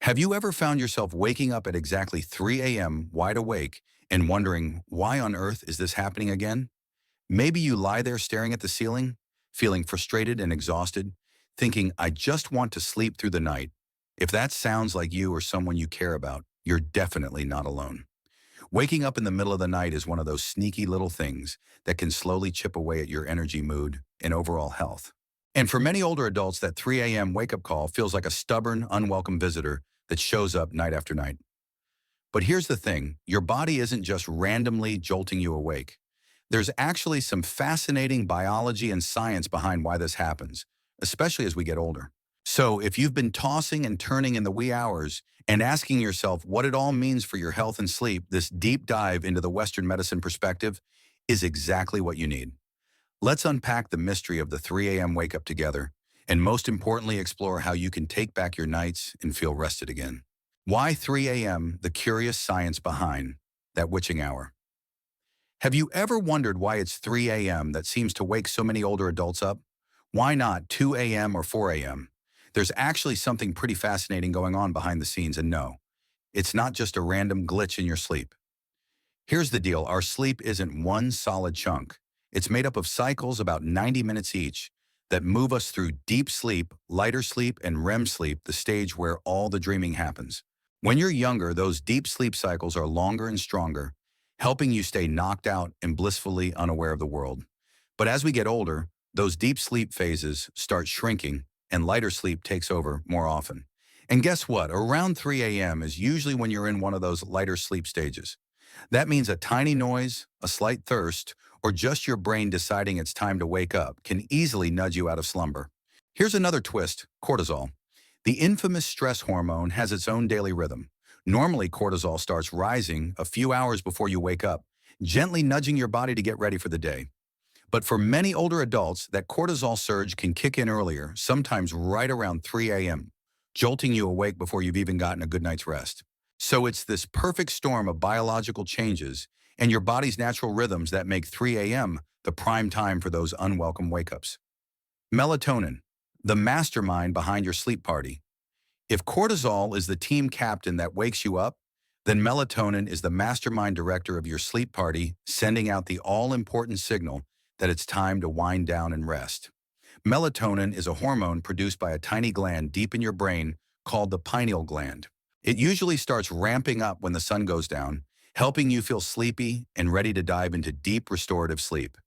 Have you ever found yourself waking up at exactly 3 a.m. wide awake and wondering, why on earth is this happening again? Maybe you lie there staring at the ceiling, feeling frustrated and exhausted, thinking, I just want to sleep through the night. If that sounds like you or someone you care about, you're definitely not alone. Waking up in the middle of the night is one of those sneaky little things that can slowly chip away at your energy, mood, and overall health. And for many older adults, that 3 a.m. wake-up call feels like a stubborn, unwelcome visitor that shows up night after night. But here's the thing, your body isn't just randomly jolting you awake. There's actually some fascinating biology and science behind why this happens, especially as we get older. So if you've been tossing and turning in the wee hours and asking yourself what it all means for your health and sleep, this deep dive into the Western medicine perspective is exactly what you need. Let's unpack the mystery of the 3 a.m. wake up together, and most importantly, explore how you can take back your nights and feel rested again. Why 3 a.m., the curious science behind that witching hour. Have you ever wondered why it's 3 a.m. that seems to wake so many older adults up? Why not 2 a.m. or 4 a.m.? There's actually something pretty fascinating going on behind the scenes, and no, it's not just a random glitch in your sleep. Here's the deal, our sleep isn't one solid chunk. It's made up of cycles about 90 minutes each that move us through deep sleep, lighter sleep, and REM sleep, the stage where all the dreaming happens. When you're younger, those deep sleep cycles are longer and stronger, helping you stay knocked out and blissfully unaware of the world. But as we get older, those deep sleep phases start shrinking and lighter sleep takes over more often. And guess what? Around 3 a.m. is usually when you're in one of those lighter sleep stages. That means a tiny noise, a slight thirst, or just your brain deciding it's time to wake up can easily nudge you out of slumber. Here's another twist, cortisol. The infamous stress hormone has its own daily rhythm. Normally, cortisol starts rising a few hours before you wake up, gently nudging your body to get ready for the day. But for many older adults, that cortisol surge can kick in earlier, sometimes right around 3 a.m., jolting you awake before you've even gotten a good night's rest. So it's this perfect storm of biological changes and your body's natural rhythms that make 3 a.m. the prime time for those unwelcome wake-ups. Melatonin, the mastermind behind your sleep party. If cortisol is the team captain that wakes you up, then melatonin is the mastermind director of your sleep party, sending out the all-important signal that it's time to wind down and rest. Melatonin is a hormone produced by a tiny gland deep in your brain called the pineal gland. It usually starts ramping up when the sun goes down, helping you feel sleepy and ready to dive into deep restorative sleep.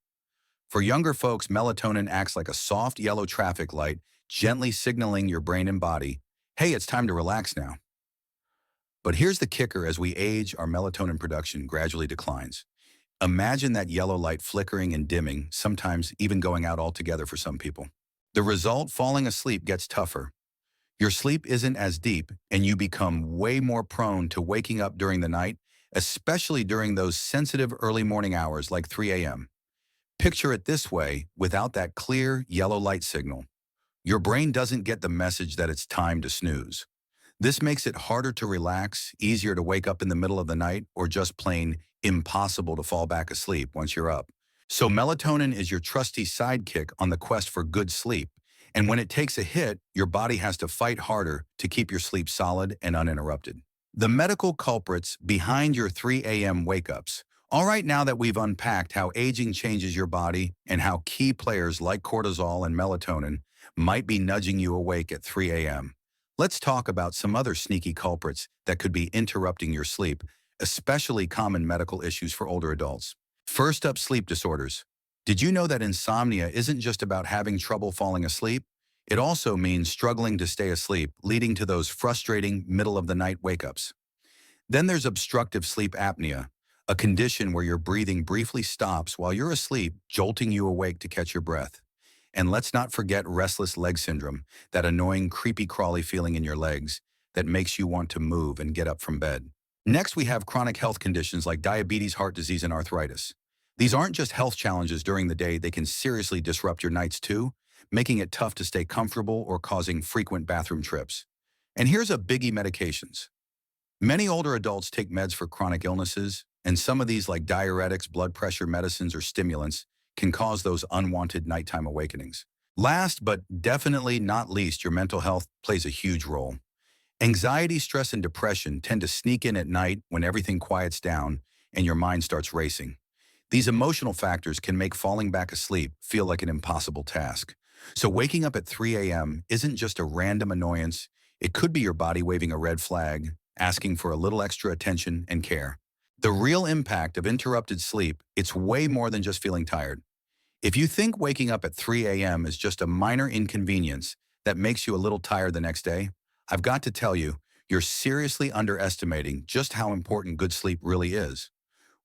For younger folks, melatonin acts like a soft yellow traffic light, gently signaling your brain and body, hey, it's time to relax now. But here's the kicker, as we age, our melatonin production gradually declines. Imagine that yellow light flickering and dimming, sometimes even going out altogether for some people. The result, falling asleep gets tougher. Your sleep isn't as deep, and you become way more prone to waking up during the night, especially during those sensitive early morning hours like 3 a.m. Picture it this way, without that clear yellow light signal, your brain doesn't get the message that it's time to snooze. This makes it harder to relax, easier to wake up in the middle of the night, or just plain impossible to fall back asleep once you're up. So melatonin is your trusty sidekick on the quest for good sleep. And when it takes a hit, your body has to fight harder to keep your sleep solid and uninterrupted. The medical culprits behind your 3 a.m. wake-ups. All right, now that we've unpacked how aging changes your body and how key players like cortisol and melatonin might be nudging you awake at 3 a.m., let's talk about some other sneaky culprits that could be interrupting your sleep, especially common medical issues for older adults. First up, sleep disorders. Did you know that insomnia isn't just about having trouble falling asleep? It also means struggling to stay asleep, leading to those frustrating middle-of-the-night wake-ups. Then there's obstructive sleep apnea, a condition where your breathing briefly stops while you're asleep, jolting you awake to catch your breath. And let's not forget restless leg syndrome, that annoying creepy-crawly feeling in your legs that makes you want to move and get up from bed. Next, we have chronic health conditions like diabetes, heart disease, and arthritis. These aren't just health challenges during the day, they can seriously disrupt your nights too, making it tough to stay comfortable or causing frequent bathroom trips. And here's a biggie: medications. Many older adults take meds for chronic illnesses, and some of these, like diuretics, blood pressure medicines, or stimulants, can cause those unwanted nighttime awakenings. Last but definitely not least, your mental health plays a huge role. Anxiety, stress, and depression tend to sneak in at night when everything quiets down and your mind starts racing. These emotional factors can make falling back asleep feel like an impossible task. So waking up at 3 a.m. isn't just a random annoyance. It could be your body waving a red flag, asking for a little extra attention and care. The real impact of interrupted sleep, it's way more than just feeling tired. If you think waking up at 3 a.m. is just a minor inconvenience that makes you a little tired the next day, I've got to tell you, you're seriously underestimating just how important good sleep really is.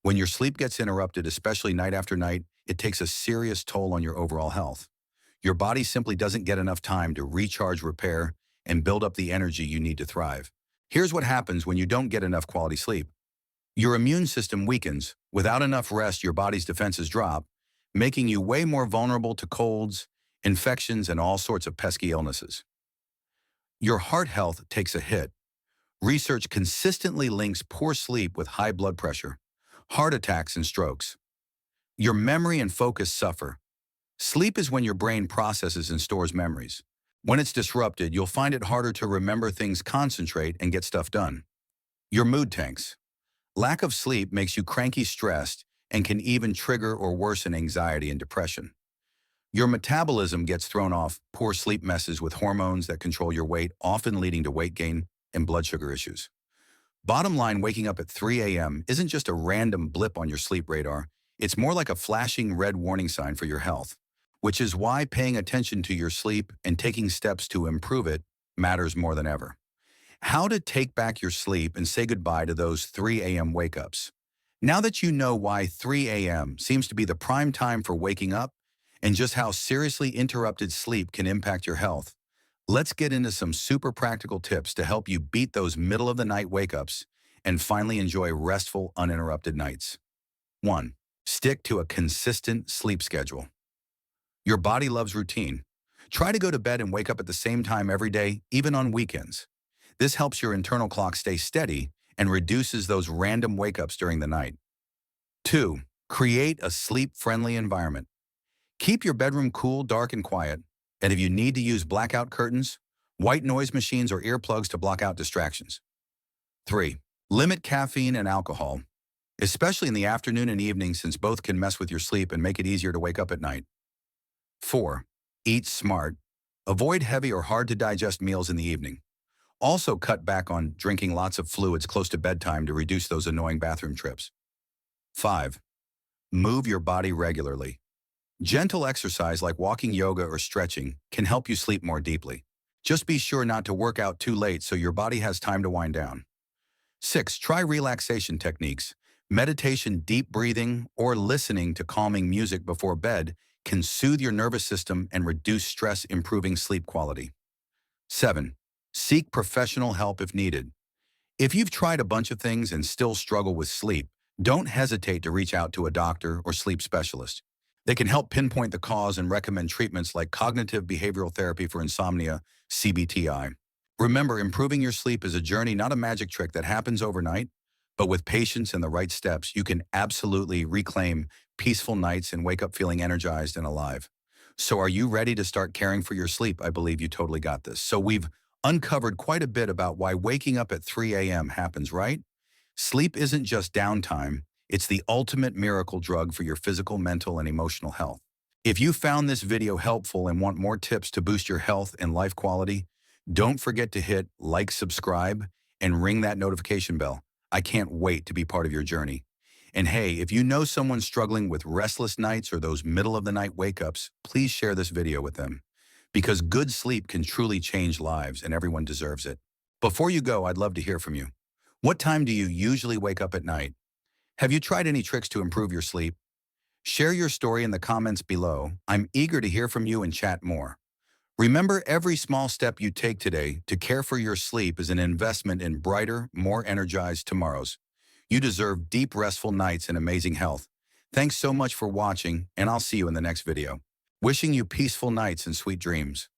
When your sleep gets interrupted, especially night after night, it takes a serious toll on your overall health. Your body simply doesn't get enough time to recharge, repair, and build up the energy you need to thrive. Here's what happens when you don't get enough quality sleep. Your immune system weakens. Without enough rest, your body's defenses drop, making you way more vulnerable to colds, infections, and all sorts of pesky illnesses. Your heart health takes a hit. Research consistently links poor sleep with high blood pressure, heart attacks, and strokes. Your memory and focus suffer. Sleep is when your brain processes and stores memories. When it's disrupted, you'll find it harder to remember things, concentrate, and get stuff done. Your mood tanks. Lack of sleep makes you cranky, stressed, and can even trigger or worsen anxiety and depression. Your metabolism gets thrown off. Poor sleep messes with hormones that control your weight, often leading to weight gain and blood sugar issues. Bottom line, waking up at 3 a.m. isn't just a random blip on your sleep radar. It's more like a flashing red warning sign for your health, which is why paying attention to your sleep and taking steps to improve it matters more than ever. How to take back your sleep and say goodbye to those 3 a.m. wake-ups. Now that you know why 3 a.m. seems to be the prime time for waking up and just how seriously interrupted sleep can impact your health, let's get into some super practical tips to help you beat those middle-of-the-night wake-ups and finally enjoy restful, uninterrupted nights. 1. Stick to a consistent sleep schedule. Your body loves routine. Try to go to bed and wake up at the same time every day, even on weekends. This helps your internal clock stay steady and reduces those random wake-ups during the night. 2. Create a sleep-friendly environment. Keep your bedroom cool, dark, and quiet. And if you need to use blackout curtains, white noise machines, or earplugs to block out distractions. 3. Limit caffeine and alcohol, especially in the afternoon and evening, since both can mess with your sleep and make it easier to wake up at night. 4. Eat smart. Avoid heavy or hard-to-digest meals in the evening. Also cut back on drinking lots of fluids close to bedtime to reduce those annoying bathroom trips. 5. Move your body regularly. Gentle exercise like walking, yoga, or stretching can help you sleep more deeply. Just be sure not to work out too late so your body has time to wind down. 6. Try relaxation techniques. Meditation, deep breathing, or listening to calming music before bed can soothe your nervous system and reduce stress, improving sleep quality. 7. Seek professional help if needed. If you've tried a bunch of things and still struggle with sleep, don't hesitate to reach out to a doctor or sleep specialist. They can help pinpoint the cause and recommend treatments like cognitive behavioral therapy for insomnia, CBTI. Remember, improving your sleep is a journey, not a magic trick that happens overnight, but with patience and the right steps, you can absolutely reclaim peaceful nights and wake up feeling energized and alive. So are you ready to start caring for your sleep? I believe you totally got this. So we've uncovered quite a bit about why waking up at 3 a.m. happens, right? Sleep isn't just downtime. It's the ultimate miracle drug for your physical, mental, and emotional health. If you found this video helpful and want more tips to boost your health and life quality, don't forget to hit like, subscribe, and ring that notification bell. I can't wait to be part of your journey. And hey, if you know someone struggling with restless nights or those middle-of-the-night wake-ups, please share this video with them. Because good sleep can truly change lives, and everyone deserves it. Before you go, I'd love to hear from you. What time do you usually wake up at night? Have you tried any tricks to improve your sleep? Share your story in the comments below. I'm eager to hear from you and chat more. Remember, every small step you take today to care for your sleep is an investment in brighter, more energized tomorrows. You deserve deep, restful nights and amazing health. Thanks so much for watching, and I'll see you in the next video. Wishing you peaceful nights and sweet dreams.